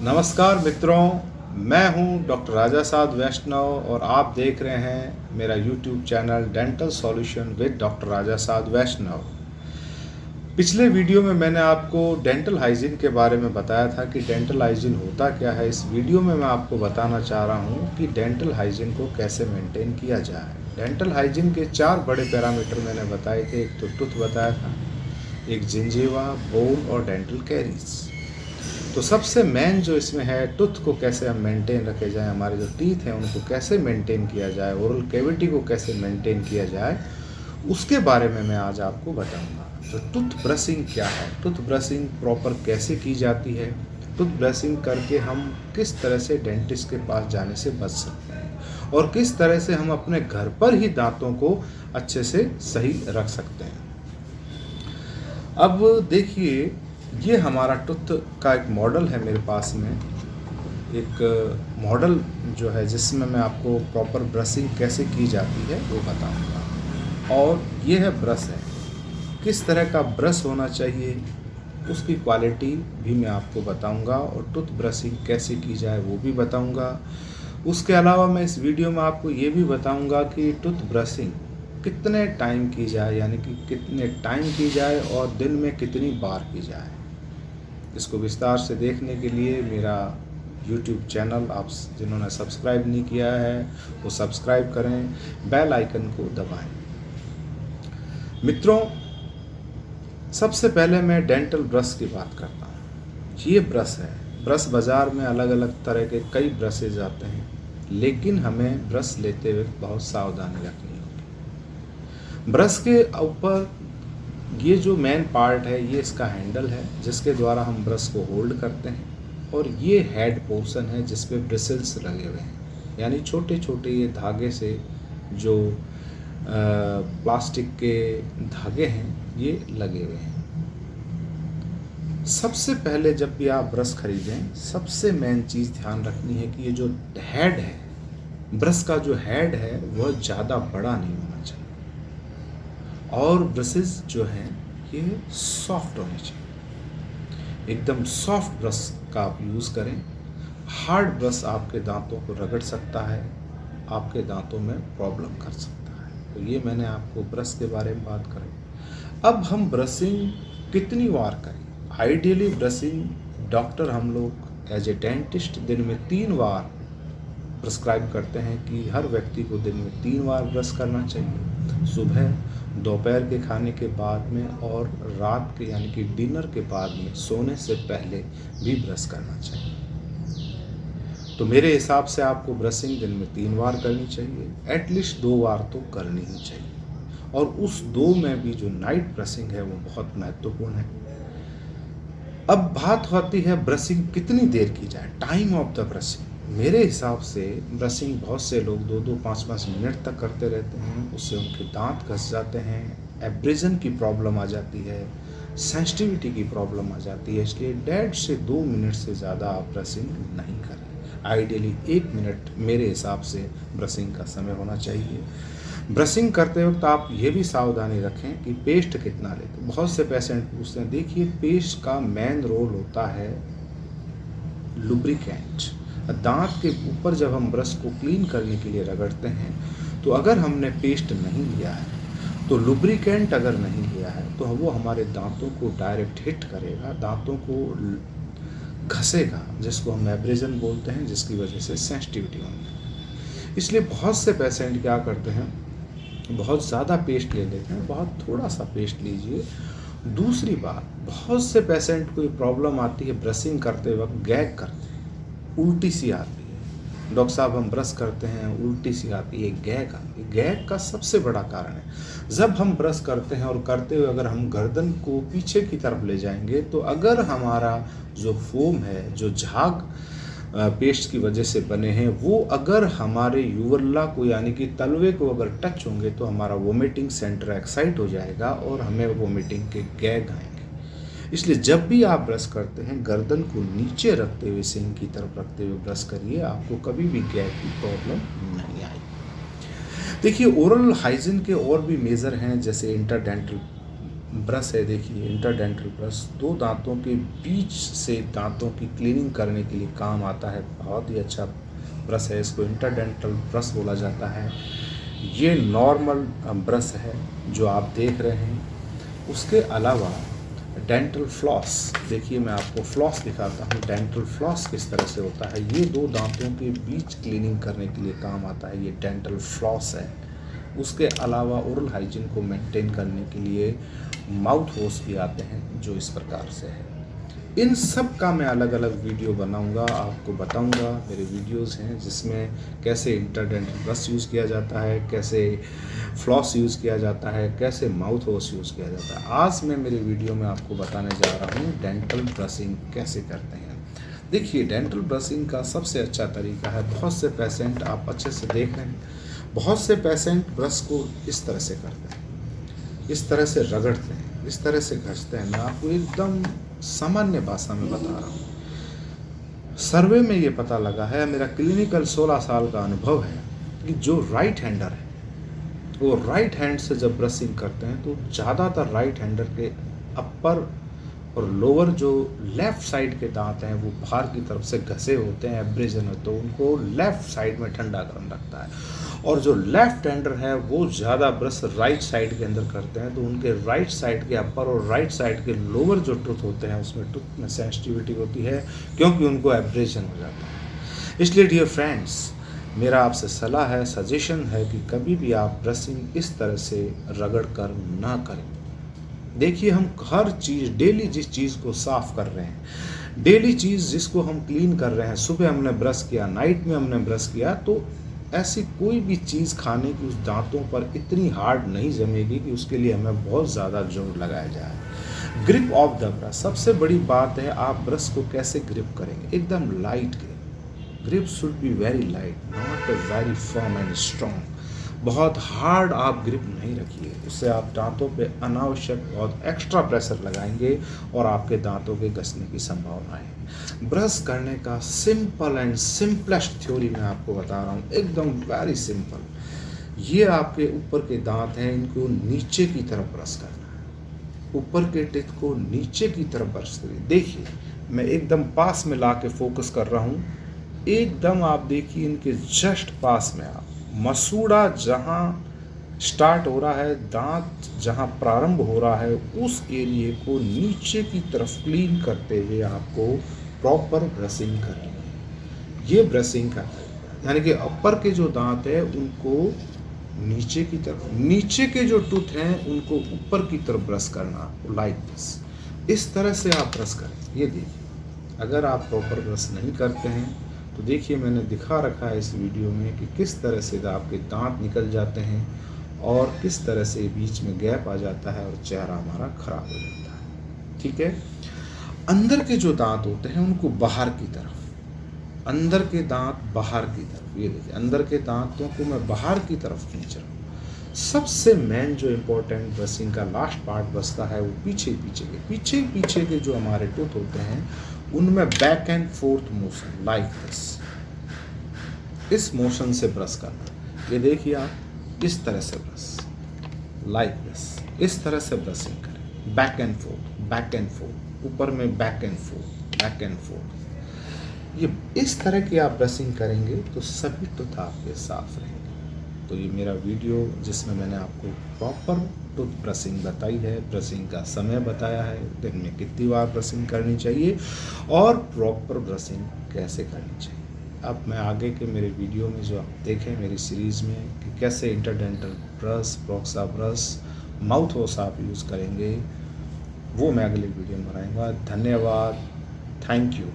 नमस्कार मित्रों, मैं हूं डॉक्टर राजा साहब वैष्णव और आप देख रहे हैं मेरा YouTube channel dental solution with doctor Raja Sahab Vaishnav. पिछले वीडियो में मैंने आपको डेंटल हाइजीन के बारे में बताया था कि डेंटल हाइजीन होता क्या है। इस वीडियो में मैं आपको बताना चाह रहा हूं कि डेंटल हाइजीन को कैसे मेंटेन किया जाए। डेंटल हाइजीन के 4 बड़े पैरामीटर मैंने बताए थे। एक तो टूथ बताया था, एक जिंजीवा, बोन और डेंटल कैरीज। तो सबसे मेन जो इसमें है, टूथ को कैसे हम मेंटेन रखे जाए, हमारे जो टीथ हैं उनको कैसे मेंटेन किया जाए, ओरल कैविटी को कैसे मेंटेन किया जाए, उसके बारे में मैं आज आपको बताऊंगा। तो टूथ ब्रशिंग क्या है, टूथ ब्रशिंग प्रॉपर कैसे की जाती है, टूथ ब्रशिंग करके हम किस तरह से डेंटिस्ट के पास जाने से बच सकते हैं और किस तरह से हम अपने घर पर ही दांतों को अच्छे से सही रख सकते हैं। अब देखिए, ये हमारा टूथ का एक मॉडल है मेरे पास में, एक मॉडल जो है जिसमें मैं आपको प्रॉपर ब्रशिंग कैसे की जाती है वो बताऊंगा। और ये है ब्रश है, किस तरह का ब्रश होना चाहिए उसकी क्वालिटी भी मैं आपको बताऊंगा और टूथ ब्रशिंग कैसे की जाए वो भी बताऊंगा। उसके अलावा मैं इस वीडियो में आपको ये भी बताऊंगा कि टूथ ब्रशिंग कितने टाइम की जाए, यानी कि कितने टाइम की जाए और दिन में कितनी बार की जाए। इसको विस्तार से देखने के लिए मेरा YouTube चैनल आप जिन्होंने सब्सक्राइब नहीं किया है वो सब्सक्राइब करें, बेल आइकन को दबाएं। मित्रों, सबसे पहले मैं डेंटल ब्रश की बात करता हूँ। ये ब्रश है, ब्रश बाज़ार में अलग अलग तरह के कई ब्रशेज आते हैं, लेकिन हमें ब्रश लेते हुए बहुत सावधानी रखनी होगी। ब्रश के ऊपर ये जो मेन पार्ट है ये इसका हैंडल है जिसके द्वारा हम ब्रश को होल्ड करते हैं, और ये हेड पोर्शन है जिस पे ब्रिसल्स लगे हुए हैं, यानी छोटे छोटे ये धागे से जो प्लास्टिक के धागे हैं ये लगे हुए हैं। सबसे पहले जब भी आप ब्रश खरीदें, सबसे मेन चीज़ ध्यान रखनी है कि ये जो हेड है, ब्रश का जो हेड है वह ज़्यादा बड़ा नहीं होना चाहिए और ब्रशेस जो हैं ये सॉफ्ट होने चाहिए। एकदम सॉफ्ट ब्रश का आप यूज़ करें। हार्ड ब्रश आपके दांतों को रगड़ सकता है, आपके दांतों में प्रॉब्लम कर सकता है। तो ये मैंने आपको ब्रश के बारे में बात करें। अब हम ब्रशिंग कितनी बार करें। आइडियली ब्रशिंग डॉक्टर हम लोग एज ए डेंटिस्ट दिन में 3 बार प्रिस्क्राइब करते हैं कि हर व्यक्ति को दिन में 3 बार ब्रश करना चाहिए, सुबह, दोपहर के खाने के बाद में और रात के यानी कि डिनर के बाद में सोने से पहले भी ब्रश करना चाहिए। तो मेरे हिसाब से आपको ब्रशिंग दिन में 3 बार करनी चाहिए, एटलीस्ट 2 बार तो करनी ही चाहिए, और उस 2 में भी जो नाइट ब्रशिंग है वो बहुत महत्वपूर्ण है। अब बात होती है ब्रशिंग कितनी देर की जाए, टाइम ऑफ द ब्रशिंग। मेरे हिसाब से ब्रशिंग बहुत से लोग 2-2, 5-5 मिनट तक करते रहते हैं, उससे उनके दांत घस जाते हैं, एब्रेजन की प्रॉब्लम आ जाती है, सेंसिटिविटी की प्रॉब्लम आ जाती है। इसलिए 1.5 से 2 मिनट से ज़्यादा आप ब्रशिंग नहीं करें। आइडियली 1 मिनट मेरे हिसाब से ब्रशिंग का समय होना चाहिए। ब्रशिंग करते वक्त आप ये भी सावधानी रखें कि पेस्ट कितना लें। तो बहुत से पेशेंट पूछते हैं, देखिए पेस्ट का मेन रोल होता है लुब्रिकेंट। दांत के ऊपर जब हम ब्रश को क्लीन करने के लिए रगड़ते हैं तो अगर हमने पेस्ट नहीं लिया है, तो लुब्रिकेंट अगर नहीं लिया है तो वो हमारे दांतों को डायरेक्ट हिट करेगा, दांतों को घसेगा, जिसको हम एब्रेजन बोलते हैं, जिसकी वजह से सेंसिटिविटी होती है। इसलिए बहुत से पेशेंट क्या करते हैं, बहुत ज़्यादा पेस्ट ले लेते हैं, बहुत थोड़ा सा पेस्ट लीजिए। दूसरी बात, बहुत से पेशेंट को ये प्रॉब्लम आती है ब्रशिंग करते वक्त गैग करते हैं, उल्टी सी आती है। डॉक्टर साहब हम ब्रश करते हैं उल्टी सी आती है, गैग आती है। गैग का सबसे बड़ा कारण है जब हम ब्रश करते हैं और करते हुए अगर हम गर्दन को पीछे की तरफ ले जाएंगे, तो अगर हमारा जो फोम है, जो झाग पेस्ट की वजह से बने हैं, वो अगर हमारे यूवरला को यानी कि तलवे को अगर टच होंगे तो हमारा वोमिटिंग सेंटर एक्साइट हो जाएगा और हमें वोमिटिंग के गैग आएंगे। इसलिए जब भी आप ब्रश करते हैं गर्दन को नीचे रखते हुए, सिंक की तरफ रखते हुए ब्रश करिए, आपको कभी भी गैग की प्रॉब्लम नहीं आएगी। देखिए, ओरल हाइजीन के और भी मेजर हैं, जैसे इंटरडेंटल ब्रश है, देखिए इंटरडेंटल ब्रश, दो दांतों के बीच से दांतों की क्लीनिंग करने के लिए काम आता है। बहुत ही अच्छा ब्रश है, इसको इंटरडेंटल ब्रश बोला जाता है। ये नॉर्मल ब्रश है जो आप देख रहे हैं। उसके अलावा डेंटल फ्लॉस, देखिए मैं आपको फ्लॉस दिखाता हूँ। डेंटल फ्लॉस किस तरह से होता है, ये दो दांतों के बीच क्लीनिंग करने के लिए काम आता है, ये डेंटल फ्लॉस है। उसके अलावा ओरल हाइजीन को मेंटेन करने के लिए माउथ वॉश भी आते हैं जो इस प्रकार से है। इन सब का मैं अलग अलग वीडियो बनाऊंगा, आपको बताऊंगा। मेरे वीडियोस हैं जिसमें कैसे इंटरडेंटल ब्रश यूज़ किया जाता है, कैसे फ्लॉस यूज़ किया जाता है, कैसे माउथ वॉश यूज़ किया जाता है। आज मैं मेरे वीडियो में आपको बताने जा रहा हूँ डेंटल ब्रशिंग कैसे करते हैं। देखिए डेंटल ब्रशिंग का सबसे अच्छा तरीका है, बहुत से पेशेंट आप अच्छे से देख रहे हैं, बहुत से पेशेंट ब्रश को इस तरह से करते हैं, इस तरह से रगड़ते हैं, इस तरह से घसते हैं। मैं आपको एकदम सामान्य भाषा में बता रहा हूँ। सर्वे में ये पता लगा है, मेरा क्लिनिकल 16 साल का अनुभव है, कि जो राइट हैंडर है वो राइट हैंड से जब ब्रशिंग करते हैं तो ज़्यादातर राइट हैंडर के अपर और लोअर जो लेफ़्ट साइड के दांत हैं वो बाहर की तरफ से घसे होते हैं, एब्रेजन है, तो उनको लेफ़्ट साइड में ठंडा गर्म रखता है। और जो लेफ़्ट हैंडर है वो ज़्यादा ब्रश राइट साइड के अंदर करते हैं, तो उनके राइट साइड के अपर और राइट साइड के लोअर जो टूथ होते हैं उसमें टूथ में सेंसिटिविटी होती है, क्योंकि उनको एब्रेजन हो जाता है। इसलिए डियर फ्रेंड्स, मेरा आपसे सलाह है, सजेशन है कि कभी भी आप ब्रशिंग इस तरह से रगड़ कर ना करें। देखिए हम हर चीज़ डेली जिस चीज़ को साफ़ कर रहे हैं, डेली चीज़ जिसको हम क्लीन कर रहे हैं, सुबह हमने ब्रश किया, नाइट में हमने ब्रश किया, तो ऐसी कोई भी चीज़ खाने की उस दांतों पर इतनी हार्ड नहीं जमेगी कि उसके लिए हमें बहुत ज़्यादा जोर लगाया जाए। ग्रिप ऑफ द ब्रश, सबसे बड़ी बात है आप ब्रश को कैसे ग्रिप करेंगे, एकदम light grip. Grip should be very light, not very firm and strong. बहुत हार्ड आप ग्रिप नहीं रखिए, उससे आप दांतों पे अनावश्यक बहुत एक्स्ट्रा प्रेशर लगाएंगे और आपके दांतों के घसने की संभावना है। ब्रश करने का सिंपल एंड सिंपलेस्ट थ्योरी मैं आपको बता रहा हूँ, एकदम वेरी सिंपल। ये आपके ऊपर के दांत हैं, इनको नीचे की तरफ ब्रश करना है, ऊपर के टीथ को नीचे की तरफ ब्रश करिए। देखिए मैं एकदम पास में ला के फोकस कर रहा हूँ, एकदम आप देखिए इनके जस्ट पास में आप मसूड़ा जहाँ स्टार्ट हो रहा है, दांत जहाँ प्रारंभ हो रहा है, उस एरिए को नीचे की तरफ क्लीन करते हुए आपको प्रॉपर ब्रशिंग करनी है। ये ब्रशिंग का यानी कि अपर के जो दांत है उनको नीचे की तरफ, नीचे के जो टूथ हैं उनको ऊपर की तरफ ब्रश करना, लाइक दिस। इस तरह से आप ब्रश करें। ये देखिए, अगर आप प्रॉपर ब्रश नहीं करते हैं तो देखिए मैंने दिखा रखा है इस वीडियो में कि किस तरह से आपके दांत निकल जाते हैं और किस तरह से बीच में गैप आ जाता है और चेहरा हमारा खराब हो जाता है। ठीक है, अंदर के जो दांत होते हैं उनको बाहर की तरफ, अंदर के दांत बाहर की तरफ, ये देखिए अंदर के दांतों को मैं बाहर की तरफ खींच रहा हूँ। सबसे मेन जो इम्पोर्टेंट ब्रशिंग का लास्ट पार्ट बचता है वो पीछे के जो हमारे टूथ होते हैं उनमें back and fourth motion, like this, इस मोशन से ब्रश करना। ये देखिए आप इस तरह से ब्रश, लाइक दिस, इस तरह से ब्रशिंग करें, back and fourth, back and fourth, ऊपर में back and fourth, back and fourth. ये इस तरह की आप ब्रशिंग करेंगे तो सभी टूथ आपके साफ रहेंगे। तो ये मेरा वीडियो जिसमें मैंने आपको प्रॉपर टूथ ब्रशिंग बताई है, ब्रशिंग का समय बताया है, दिन में कितनी बार ब्रशिंग करनी चाहिए और प्रॉपर ब्रशिंग कैसे करनी चाहिए। अब मैं आगे के मेरे वीडियो में जो आप देखें मेरी सीरीज़ में कि कैसे interdental brush, proxa brush, mouthwash आप यूज़ करेंगे, वो मैं अगले वीडियो में बनाऊंगा। धन्यवाद, थैंक यू।